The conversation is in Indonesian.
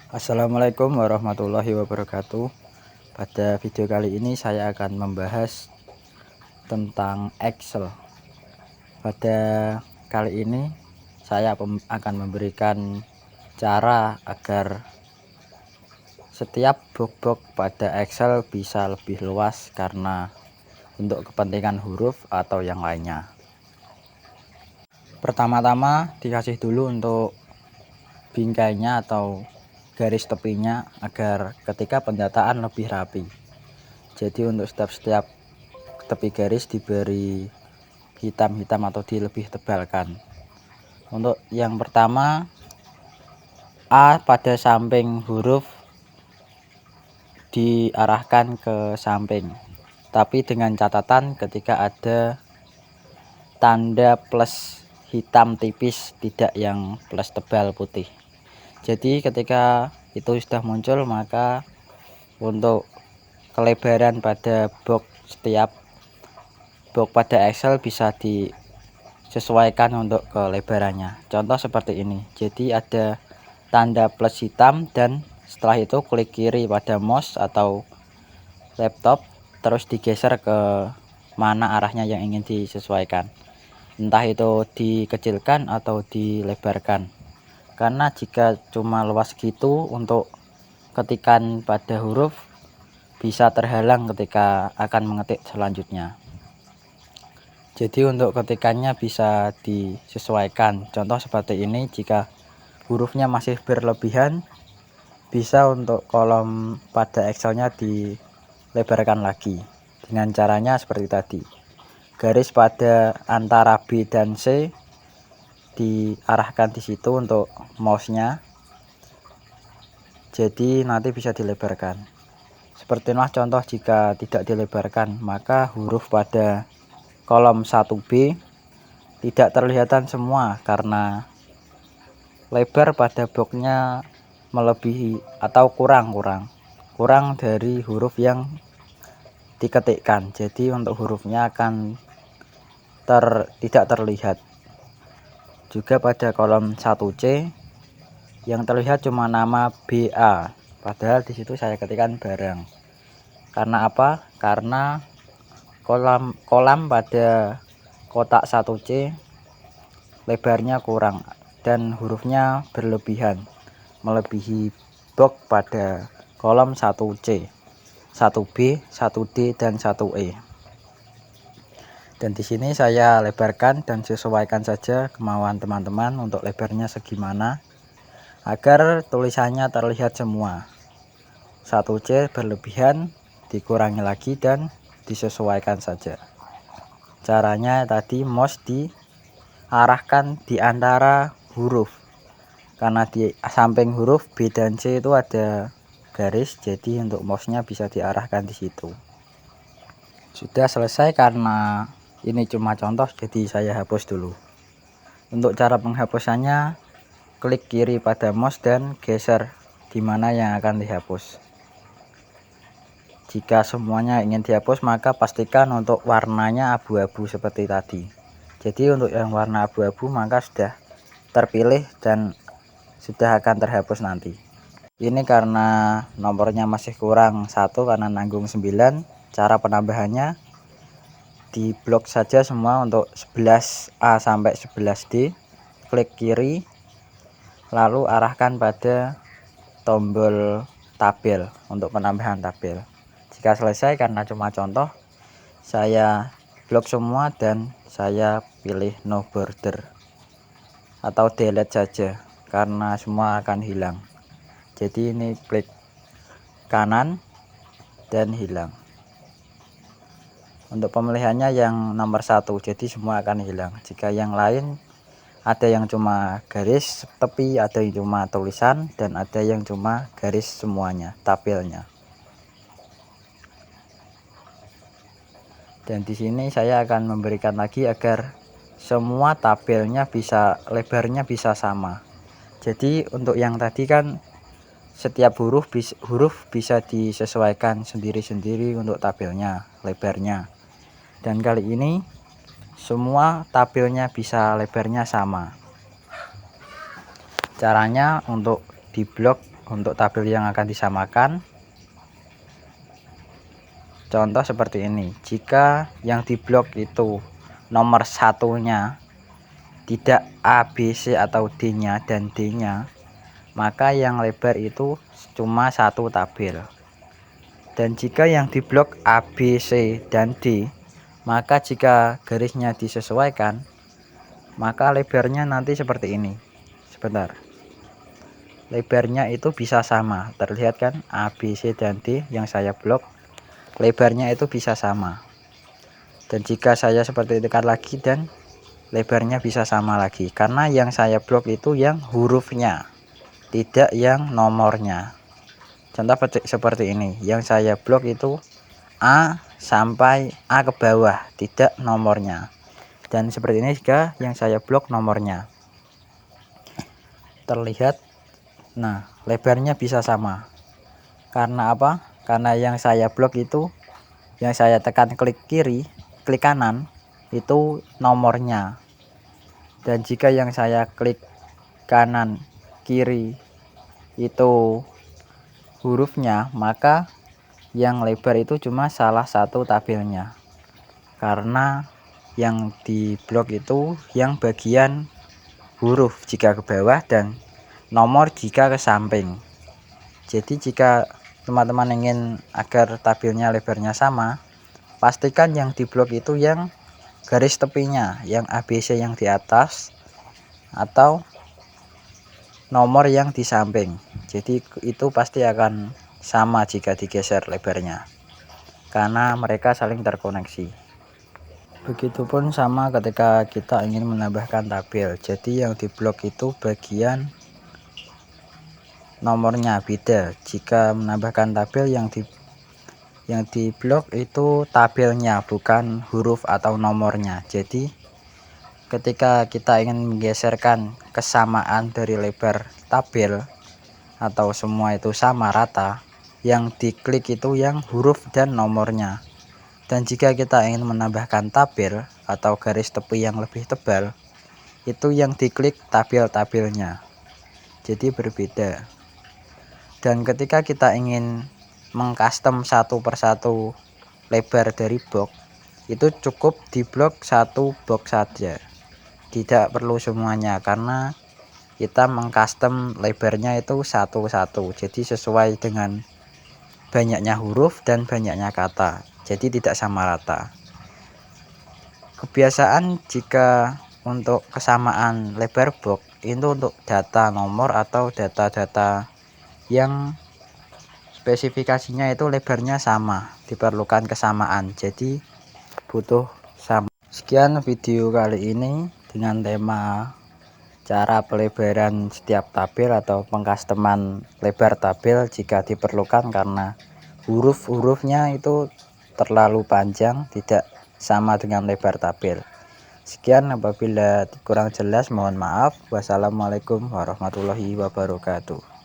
Assalamualaikum warahmatullahi wabarakatuh. Pada video kali ini saya akan membahas tentang Excel. Pada kali ini saya akan memberikan cara agar setiap box-box pada Excel bisa lebih luas karena untuk kepentingan huruf atau yang lainnya. Pertama-tama dikasih dulu untuk bingkainya atau garis tepinya agar ketika pendataan lebih rapi. Jadi untuk setiap tepi garis diberi hitam-hitam atau lebih tebalkan. Untuk yang pertama, A pada samping huruf diarahkan ke samping, tapi dengan catatan ketika ada tanda plus hitam tipis, tidak yang plus tebal putih. Jadi ketika itu sudah muncul, maka untuk kelebaran pada setiap box pada Excel bisa disesuaikan untuk kelebarannya. Contoh seperti ini. Jadi ada tanda plus hitam dan setelah itu klik kiri pada mouse atau laptop, terus digeser ke mana arahnya yang ingin disesuaikan. Entah itu dikecilkan atau dilebarkan. Karena jika cuma luas gitu, untuk ketikan pada huruf bisa terhalang ketika akan mengetik selanjutnya. Jadi untuk ketikannya bisa disesuaikan. Contoh seperti ini, jika hurufnya masih berlebihan, bisa untuk kolom pada Excelnya dilebarkan lagi. Dengan caranya seperti tadi. Garis pada antara B dan C diarahkan di situ untuk mouse-nya. Jadi nanti bisa dilebarkan. Seperti inilah contoh jika tidak dilebarkan, maka huruf pada kolom 1B tidak terlihatan semua karena lebar pada boxnya melebihi atau kurang dari huruf yang diketikkan. Jadi untuk hurufnya akan tidak terlihat. Juga pada kolom 1C yang terlihat cuma nama BA, padahal di situ saya ketikkan barang. Karena apa? Karena kolam pada kotak 1C lebarnya kurang dan hurufnya berlebihan, melebihi box pada kolom 1C, 1B, 1D dan 1E. Dan di sini saya lebarkan dan sesuaikan saja kemauan teman-teman untuk lebarnya segimana agar tulisannya terlihat semua. 1C berlebihan dikurangi lagi dan disesuaikan saja. Caranya tadi mouse diarahkan di antara huruf, karena di samping huruf B dan C itu ada garis, jadi untuk mouse-nya bisa diarahkan di situ. Sudah selesai. Karena ini cuma contoh, jadi saya hapus dulu. Untuk cara penghapusannya, klik kiri pada mouse dan geser di mana yang akan dihapus. Jika semuanya ingin dihapus, maka pastikan untuk warnanya abu-abu seperti tadi. Jadi untuk yang warna abu-abu maka sudah terpilih dan sudah akan terhapus nanti. Ini karena nomornya masih kurang 1 karena nanggung 9. Cara penambahannya, di blok saja semua untuk 11A sampai 11D, klik kiri lalu arahkan pada tombol tabel untuk penambahan tabel. Jika selesai, karena cuma contoh, saya blok semua dan saya pilih no border atau delete saja karena semua akan hilang. Jadi ini klik kanan dan hilang. Untuk pemilihannya yang nomor 1, jadi semua akan hilang. Jika yang lain ada yang cuma garis tepi, ada yang cuma tulisan, dan ada yang cuma garis semuanya, tabelnya. Dan di sini saya akan memberikan lagi agar semua tabelnya bisa lebarnya bisa sama. Jadi untuk yang tadi kan setiap huruf bisa disesuaikan sendiri-sendiri untuk tabelnya, lebarnya. Dan kali ini semua tabelnya bisa lebarnya sama. Caranya untuk di blok untuk tabel yang akan disamakan. Contoh seperti ini, jika yang di blok itu nomor satunya tidak A, B, C atau D nya dan D nya, maka yang lebar itu cuma satu tabel. Dan jika yang di blok A, B, C, dan D, maka jika garisnya disesuaikan, maka lebarnya nanti seperti ini. Sebentar, lebarnya itu bisa sama, terlihat kan, A, B, C, dan D yang saya blok lebarnya itu bisa sama. Dan jika saya seperti tekan lagi, dan lebarnya bisa sama lagi, karena yang saya blok itu yang hurufnya, tidak yang nomornya. Contoh seperti ini, yang saya blok itu A sampai A ke bawah, tidak nomornya. Dan seperti ini juga yang saya blok nomornya, terlihat. Nah, lebarnya bisa sama. Karena apa? Karena yang saya blok itu, yang saya tekan klik kiri, klik kanan itu nomornya. Dan jika yang saya klik kanan kiri itu hurufnya, maka yang lebar itu cuma salah satu tabelnya. Karena yang di blok itu yang bagian huruf jika ke bawah dan nomor jika ke samping. Jadi jika teman-teman ingin agar tabelnya lebarnya sama, pastikan yang di blok itu yang garis tepinya, yang ABC yang di atas, atau nomor yang di samping. Jadi itu pasti akan sama jika digeser lebarnya, karena mereka saling terkoneksi. Begitupun sama ketika kita ingin menambahkan tabel. Jadi yang di blok itu bagian nomornya beda. Jika menambahkan tabel, yang di blok itu tabelnya, bukan huruf atau nomornya. Jadi ketika kita ingin menggeserkan kesamaan dari lebar tabel atau semua itu sama rata, yang diklik itu yang huruf dan nomornya. Dan jika kita ingin menambahkan tabel atau garis tepi yang lebih tebal, itu yang diklik tabel-tabelnya. Jadi berbeda. Dan ketika kita ingin mengcustom satu persatu lebar dari box, itu cukup di blok satu box saja, tidak perlu semuanya, karena kita mengcustom lebarnya itu satu-satu, jadi sesuai dengan banyaknya huruf dan banyaknya kata, jadi tidak sama rata. Kebiasaan jika untuk kesamaan lebar box itu untuk data nomor atau data-data yang spesifikasinya itu lebarnya sama, diperlukan kesamaan, jadi butuh sama. Sekian video kali ini dengan tema cara pelebaran setiap tabel atau pengcustoman lebar tabel jika diperlukan, karena huruf-hurufnya itu terlalu panjang, tidak sama dengan lebar tabel. Sekian, apabila kurang jelas mohon maaf. Wassalamualaikum warahmatullahi wabarakatuh.